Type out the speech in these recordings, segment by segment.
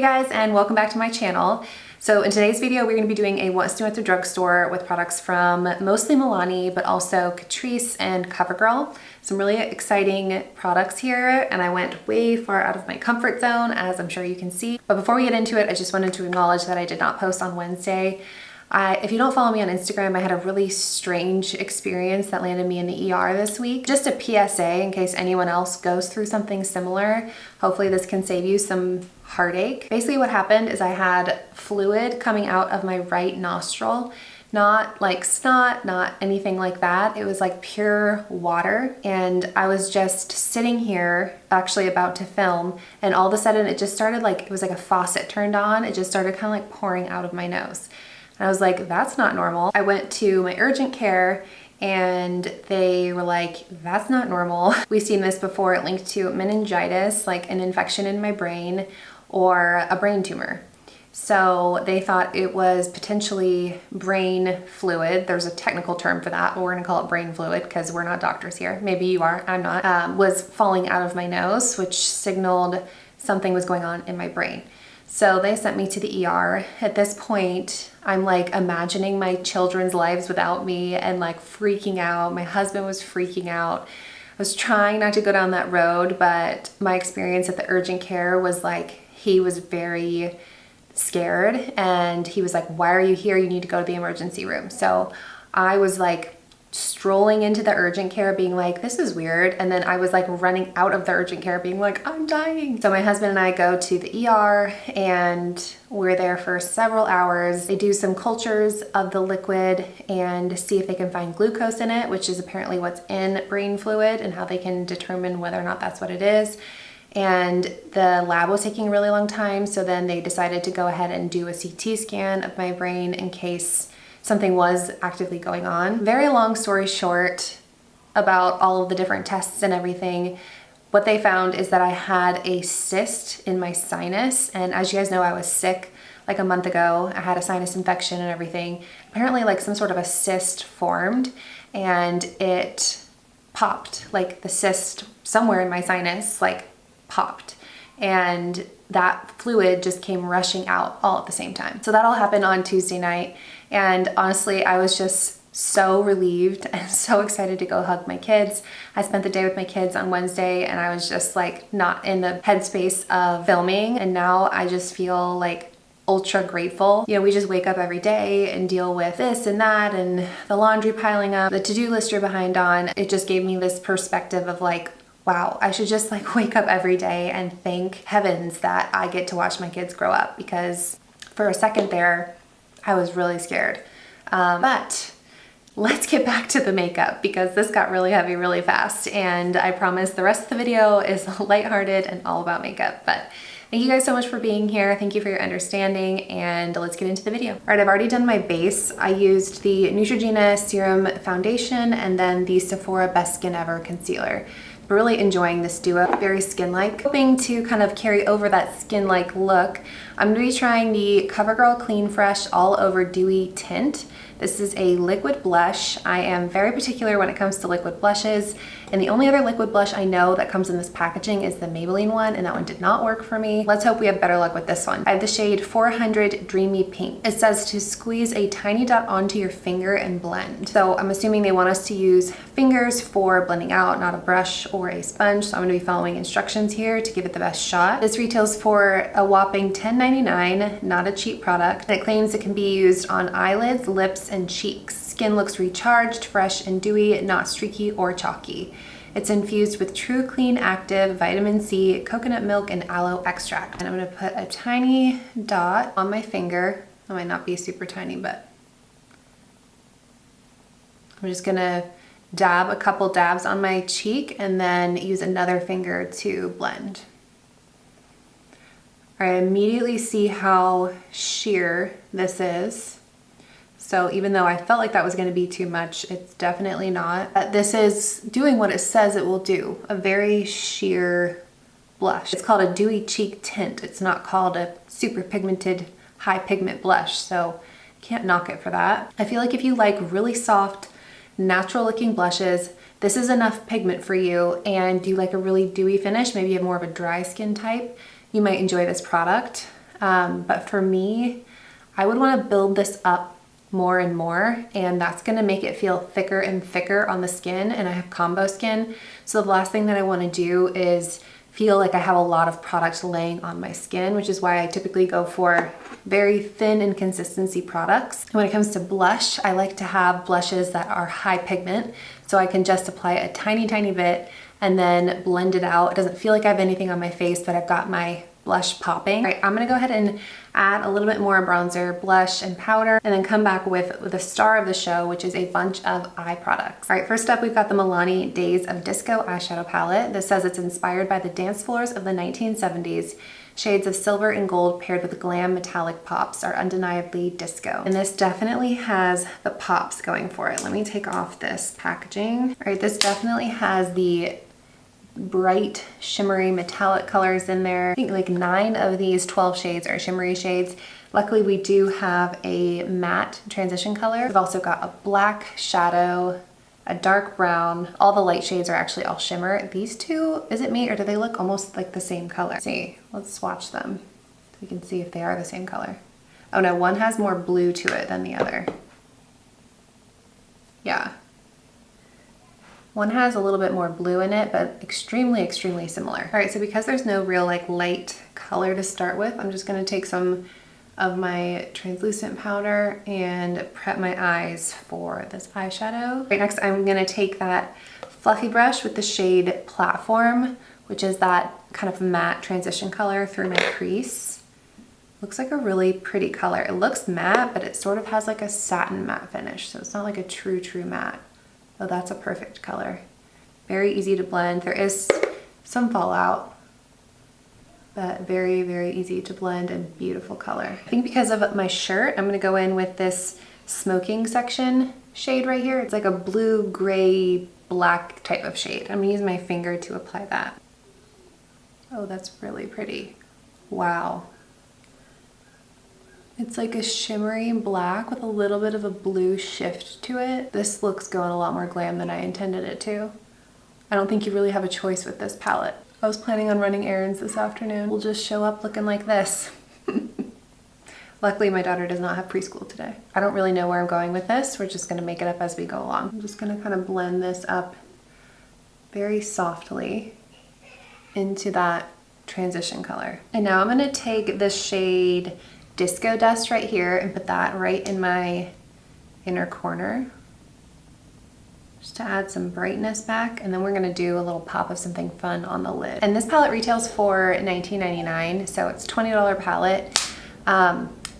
guys, and welcome back to my channel. So in today's video, we're going to be doing a What's New at the Drugstore with products from mostly Milani, but also Catrice and Covergirl. Some really exciting products here, and I went way far out of my comfort zone, as I'm sure you can see. But before we get into it, I just wanted to acknowledge that I did not post on Wednesday. If you don't follow me on Instagram, I had a really strange experience that landed me in the ER this week. Just a PSA in case anyone else goes through something similar. Hopefully this can save you some heartache. Basically what happened is I had fluid coming out of my right nostril. Not like snot, not anything like that. It was like pure water, and I was just sitting here actually about to film, and all of a sudden it just started like, it was like a faucet turned on. It just started kind of like pouring out of my nose. And I was like, that's not normal. I went to my urgent care and they were like, that's not normal. We've seen this before. It linked to meningitis, like an infection in my brain or a brain tumor. So they thought it was potentially brain fluid. There's a technical term for that, but we're gonna call it brain fluid because we're not doctors here. Maybe you are, I'm not. Was falling out of my nose, which signaled something was going on in my brain. So they sent me to the ER. At this point, I'm like imagining my children's lives without me and like freaking out. My husband was freaking out. I was trying not to go down that road, but my experience at the urgent care was like, he was very scared and he was like, why are you here? You need to go to the emergency room. So I was like strolling into the urgent care being like, this is weird. And then I was like running out of the urgent care being like, I'm dying. So my husband and I go to the ER and we're there for several hours. They do some cultures of the liquid and see if they can find glucose in it, which is apparently what's in brain fluid, and how they can determine whether or not that's what it is. And the lab was taking a really long time. So then they decided to go ahead and do a CT scan of my brain in case something was actively going on. Very long story short about all of the different tests and everything, what they found is that I had a cyst in my sinus. And as you guys know, I was sick like a month ago. I had a sinus infection and everything. Apparently like some sort of a cyst formed and it popped, like the cyst somewhere in my sinus like popped. And that fluid just came rushing out all at the same time. So that all happened on Tuesday night. And honestly, I was just so relieved and so excited to go hug my kids. I spent the day with my kids on Wednesday and I was just like not in the headspace of filming. And now I just feel like ultra grateful. You know, we just wake up every day and deal with this and that and the laundry piling up, the to-do list you're behind on. It just gave me this perspective of like, wow, I should just like wake up every day and thank heavens that I get to watch my kids grow up, because for a second there, I was really scared. But let's get back to the makeup because this got really heavy really fast, and I promise the rest of the video is lighthearted and all about makeup. But thank you guys so much for being here. Thank you for your understanding, and let's get into the video. All right, I've already done my base. I used the Neutrogena Serum Foundation and then the Sephora Best Skin Ever Concealer. Really enjoying this duo, very skin-like. Hoping to kind of carry over that skin-like look, I'm gonna be trying the CoverGirl Clean Fresh All Over Dewey Tint. This is a liquid blush. I am very particular when it comes to liquid blushes, and the only other liquid blush I know that comes in this packaging is the Maybelline one, and that one did not work for me. Let's hope we have better luck with this one. I have the shade 400 Dreamy Pink. It says to squeeze a tiny dot onto your finger and blend. So I'm assuming they want us to use fingers for blending out, not a brush or a sponge. So I'm gonna be following instructions here to give it the best shot. This retails for a whopping $10.99, not a cheap product. And it claims it can be used on eyelids, lips, and cheeks. Skin looks recharged, fresh, and dewy, not streaky or chalky. It's infused with True Clean Active, vitamin C, coconut milk, and aloe extract. And I'm gonna put a tiny dot on my finger. It might not be super tiny, but I'm just gonna dab a couple dabs on my cheek and then use another finger to blend. All right, I immediately see how sheer this is. So even though I felt like that was going to be too much, it's definitely not. This is doing what it says it will do, a very sheer blush. It's called a dewy cheek tint. It's not called a super pigmented high pigment blush, so can't knock it for that. I feel like if you like really soft, natural looking blushes, this is enough pigment for you, and do you like a really dewy finish, maybe you have more of a dry skin type, you might enjoy this product. But for me, I would want to build this up more and more, and that's going to make it feel thicker and thicker on the skin, and I have combo skin, so the last thing that I want to do is feel like I have a lot of product laying on my skin, which is why I typically go for very thin in consistency products. And when it comes to blush, I like to have blushes that are high pigment, so I can just apply a tiny bit and then blend it out. It doesn't feel like I have anything on my face, but I've got my blush popping. All right, I'm gonna go ahead and add a little bit more bronzer, blush, and powder, and then come back with the star of the show, which is a bunch of eye products. All right, first up, we've got the Milani Daze of Disco eyeshadow palette. This says it's inspired by the dance floors of the 1970s. Shades of silver and gold paired with glam metallic pops are undeniably disco. And this definitely has the pops going for it. Let me take off this packaging. All right, this definitely has the bright shimmery metallic colors in there. I think like 9 of these 12 shades are shimmery shades. Luckily we do have a matte transition color. We've also got a black shadow, a dark brown. All the light shades are actually all shimmer. These two, is it me or do they look almost like the same color? Let's see, let's swatch them so we can see if they are the same color. Oh no, one has more blue to it than the other. Yeah. One has a little bit more blue in it, but extremely similar. All right, so because there's no real like light color to start with, I'm just gonna take some of my translucent powder and prep my eyes for this eyeshadow. Right, next I'm gonna take that fluffy brush with the shade Platform, which is that kind of matte transition color through my crease. Looks like a really pretty color. It looks matte, but it sort of has like a satin matte finish, so it's not like a true matte. Oh, that's a perfect color. Very easy to blend. There is some fallout, but very easy to blend and beautiful color. I think because of my shirt, I'm gonna go in with this smoking section shade right here. It's like a blue, gray, black type of shade. I'm gonna use my finger to apply that. Oh, that's really pretty. Wow. It's like a shimmery black with a little bit of a blue shift to it. This looks going a lot more glam than I intended it to. I don't think you really have a choice with this palette. I was planning on running errands this afternoon. We'll just show up looking like this. Luckily, my daughter does not have preschool today. I don't really know where I'm going with this. We're just gonna make it up as we go along. I'm just gonna kind of blend this up very softly into that transition color. And now I'm gonna take this shade Disco Dust right here and put that right in my inner corner just to add some brightness back, and then we're gonna do a little pop of something fun on the lid. And this palette retails for $19.99, so it's a $20 palette.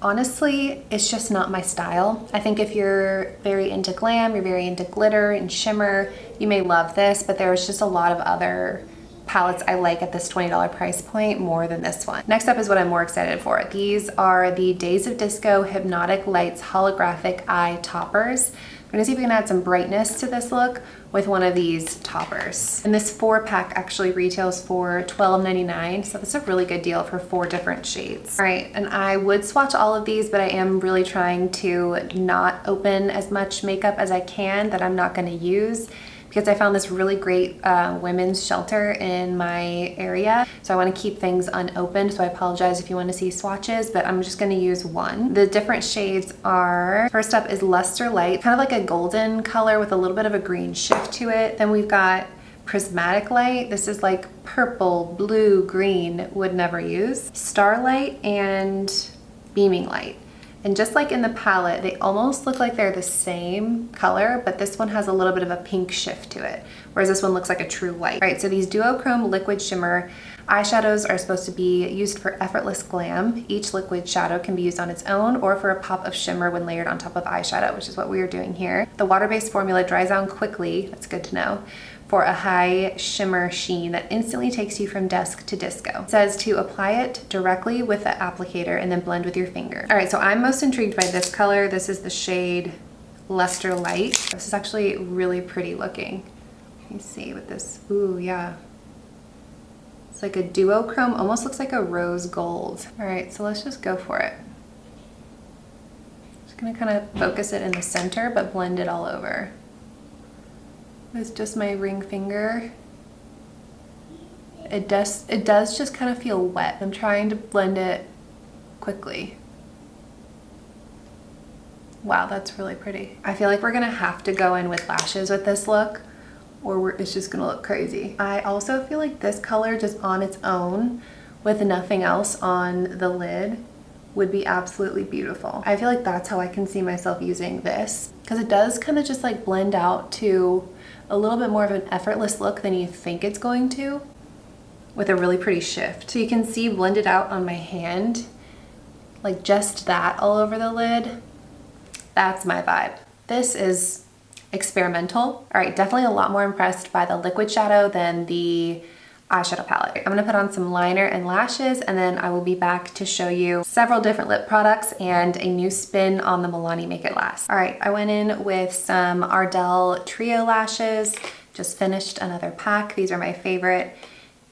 Honestly, it's just not my style. I think if you're very into glam, you're very into glitter and shimmer, you may love this, but there's just a lot of other palettes I like at this $20 price point more than this one. Next up is what I'm more excited for. These are the Days of Disco Hypnotic Lights Holographic Eye Toppers. We're gonna see if we can add some brightness to this look with one of these toppers. And this 4-pack actually retails for $12.99, so that's a really good deal for 4 different shades. All right, and I would swatch all of these, but I am really trying to not open as much makeup as I can that I'm not gonna use, because I found this really great women's shelter in my area. So I want to keep things unopened, so I apologize if you want to see swatches, but I'm just going to use one. The different shades are, first up is Luster Light, kind of like a golden color with a little bit of a green shift to it. Then we've got Prismatic Light. This is like purple, blue, green, would never use. Starlight and Beaming Light. And just like in the palette, they almost look like they're the same color, but this one has a little bit of a pink shift to it, whereas this one looks like a true white. All right, so these duochrome liquid shimmer eyeshadows are supposed to be used for effortless glam. Each liquid shadow can be used on its own or for a pop of shimmer when layered on top of eyeshadow, which is what we are doing here. The water-based formula dries down quickly, that's good to know, for a high shimmer sheen that instantly takes you from dusk to disco. It says to apply it directly with the applicator and then blend with your finger. All right, so I'm most intrigued by this color. This is the shade Luster Light. This is actually really pretty looking. Let me see with this. Ooh, yeah. It's like a duochrome, almost looks like a rose gold. All right, so let's just go for it. Just gonna kind of focus it in the center, but blend it all over. With just my ring finger. It does just kind of feel wet. I'm trying to blend it quickly. Wow, that's really pretty. I feel like we're gonna have to go in with lashes with this look, or it's just gonna look crazy. I also feel like this color just on its own with nothing else on the lid would be absolutely beautiful. I feel like that's how I can see myself using this, because it does kind of just like blend out to a little bit more of an effortless look than you think it's going to, with a really pretty shift. So you can see blended out on my hand, like just that all over the lid. That's my vibe. This is experimental. All right, definitely a lot more impressed by the liquid shadow than the eyeshadow palette. I'm gonna put on some liner and lashes, and then I will be back to show you several different lip products and a new spin on the Milani Make It Last. All right, I went in with some Ardell Trio lashes, just finished another pack. These are my favorite.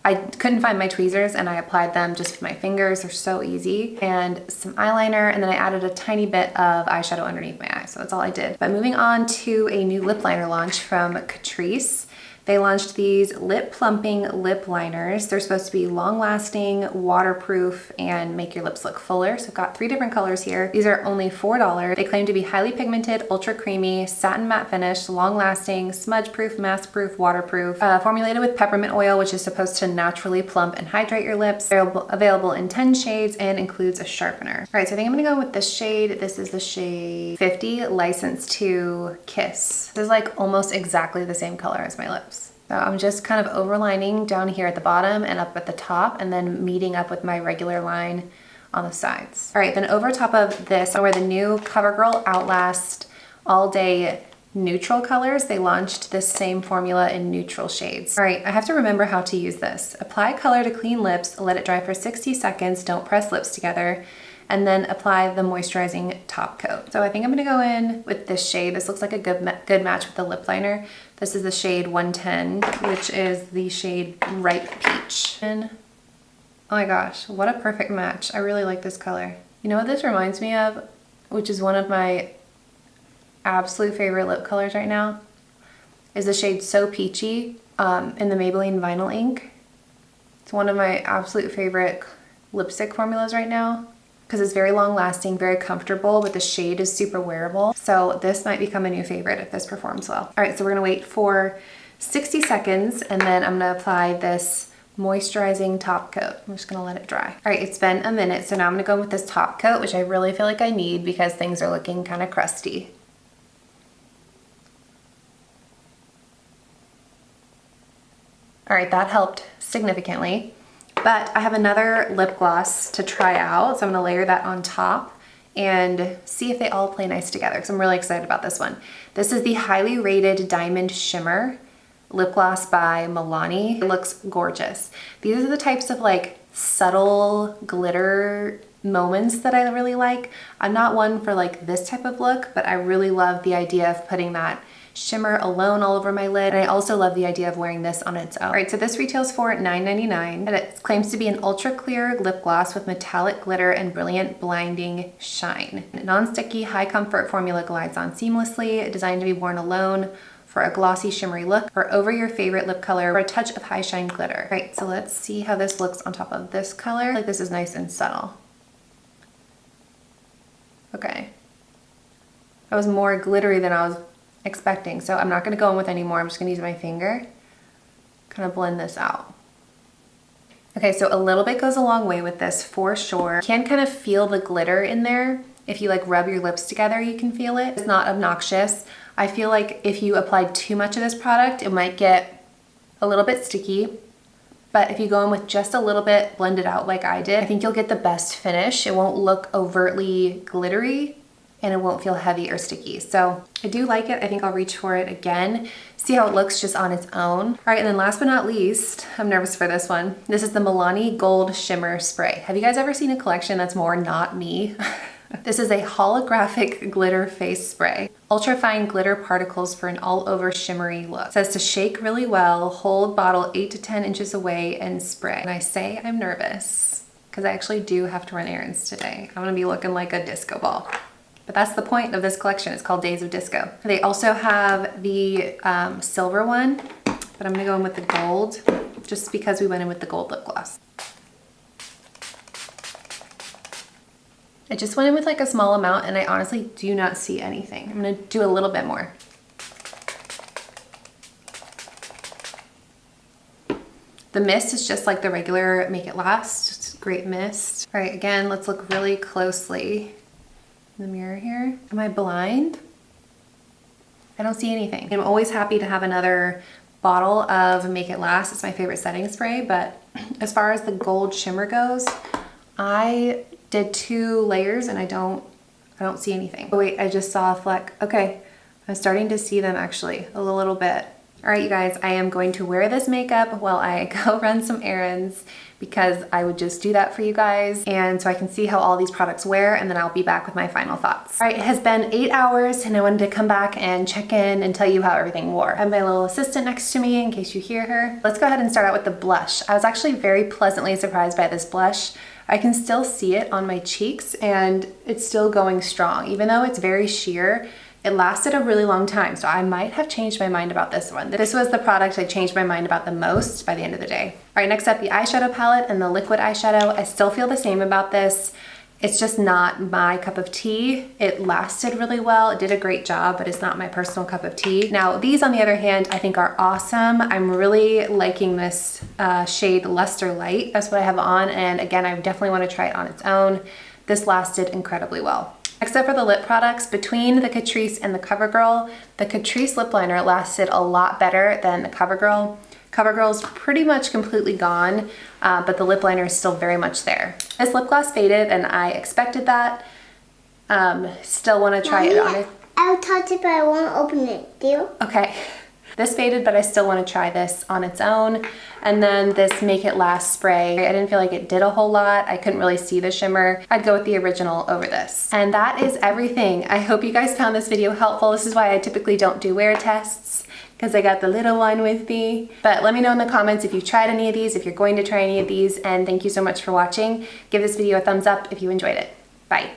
I couldn't find my tweezers and I applied them just with my fingers. They're so easy. And some eyeliner, and then I added a tiny bit of eyeshadow underneath my eye. So that's all I did. But moving on to a new lip liner launch from Catrice. They launched these lip plumping lip liners. They're supposed to be long lasting, waterproof, and make your lips look fuller. So I've got 3 different colors here. These are only $4. They claim to be highly pigmented, ultra creamy, satin matte finish, long lasting, smudge proof, mask proof, waterproof, formulated with peppermint oil, which is supposed to naturally plump and hydrate your lips. Available in 10 shades and includes a sharpener. All right, so I think I'm gonna go with this shade. This is the shade 50, licensed to Kiss. This is like almost exactly the same color as my lips. So I'm just kind of overlining down here at the bottom and up at the top, and then meeting up with my regular line on the sides. All right, then over top of this, I wear the new Covergirl Outlast All Day Neutral colors. They launched this same formula in neutral shades. All right, I have to remember how to use this. Apply color to clean lips, let it dry for 60 seconds, don't press lips together, and then apply the moisturizing top coat. So I think I'm gonna go in with this shade. This looks like a good match with the lip liner. This is the shade 110, which is the shade Ripe Peach. And oh my gosh, what a perfect match. I really like this color. You know what this reminds me of, which is one of my absolute favorite lip colors right now, is the shade So Peachy in the Maybelline Vinyl Ink. It's one of my absolute favorite lipstick formulas right now, because it's very long lasting, very comfortable, but the shade is super wearable. So this might become a new favorite if this performs well. All right, so we're gonna wait for 60 seconds, and then I'm gonna apply this moisturizing top coat. I'm just gonna let it dry. All right, it's been a minute, so now I'm gonna go with this top coat, which I really feel like I need because things are looking kind of crusty. All right, that helped significantly. But I have another lip gloss to try out, so I'm gonna layer that on top and see if they all play nice together, because I'm really excited about this one. This is the highly rated Diamond Shimmer lip gloss by Milani. It looks gorgeous. These are the types of like subtle glitter moments that I really like. I'm not one for like this type of look, but I really love the idea of putting that shimmer alone all over my lid. And I also love the idea of wearing this on its own. All right, so this retails for $9.99, and it claims to be an ultra clear lip gloss with metallic glitter and brilliant blinding shine. Non-sticky, high comfort formula glides on seamlessly, designed to be worn alone for a glossy, shimmery look, or over your favorite lip color for a touch of high shine glitter. All right, so let's see how this looks on top of this color. Like, this is nice and subtle. Okay. That was more glittery than I was expecting, so I'm not gonna go in with any more. I'm just gonna use my finger, kind of blend this out. Okay, so a little bit goes a long way with this for sure. You can kind of feel the glitter in there. If you like rub your lips together, you can feel it. It's not obnoxious. I feel like if you applied too much of this product, it might get a little bit sticky. But if you go in with just a little bit, blend it out like I did, I think you'll get the best finish. It won't look overtly glittery, and it won't feel heavy or sticky. So I do like it. I think I'll reach for it again, see how it looks just on its own. All right, and then last but not least, I'm nervous for this one. This is the Milani Gold Shimmer Spray. Have you guys ever seen a collection that's more not me? This is a holographic glitter face spray. Ultra fine glitter particles for an all over shimmery look. It says to shake really well, hold bottle 8 to 10 inches away, and spray. And I say I'm nervous because I actually do have to run errands today. I'm gonna be looking like a disco ball. But that's the point of this collection. It's called Days of Disco. They also have the silver one, but I'm gonna go in with the gold just because we went in with the gold lip gloss. I just went in with like a small amount and I honestly do not see anything. I'm gonna do a little bit more. The mist is just like the regular Make It Last. It's a great mist. All right, again, let's look really closely in the mirror here. Am I blind? I don't see anything. I'm always happy to have another bottle of Make It Last. It's my favorite setting spray, but as far as the gold shimmer goes, I did 2 layers and I don't see anything. Oh wait, I just saw a fleck. Okay, I'm starting to see them actually a little bit. All right, you guys, I am going to wear this makeup while I go run some errands because I would just do that for you guys. And so I can see how all these products wear and then I'll be back with my final thoughts. All right, it has been 8 hours and I wanted to come back and check in and tell you how everything wore. I have my little assistant next to me in case you hear her. Let's go ahead and start out with the blush. I was actually very pleasantly surprised by this blush. I can still see it on my cheeks and it's still going strong. Even though it's very sheer, it lasted a really long time, so I might have changed my mind about this one. This was the product I changed my mind about the most by the end of the day. All right, next up, the eyeshadow palette and the liquid eyeshadow. I still feel the same about this. It's just not my cup of tea. It lasted really well. It did a great job, but it's not my personal cup of tea. Now, these on the other hand, I think are awesome. I'm really liking this shade Luster Light. That's what I have on, and again, I definitely want to try it on its own. This lasted incredibly well. Except for the lip products, between the Catrice and the Covergirl, the Catrice lip liner lasted a lot better than the Covergirl. Covergirl's pretty much completely gone, but the lip liner is still very much there. This lip gloss faded and I expected that. Still want to try it on it. I'll touch it, but I won't open it. Deal? Okay. This faded, but I still want to try this on its own. And then this Make It Last spray. I didn't feel like it did a whole lot. I couldn't really see the shimmer. I'd go with the original over this. And that is everything. I hope you guys found this video helpful. This is why I typically don't do wear tests, because I got the little one with me. But let me know in the comments if you've tried any of these, if you're going to try any of these, and thank you so much for watching. Give this video a thumbs up if you enjoyed it. Bye.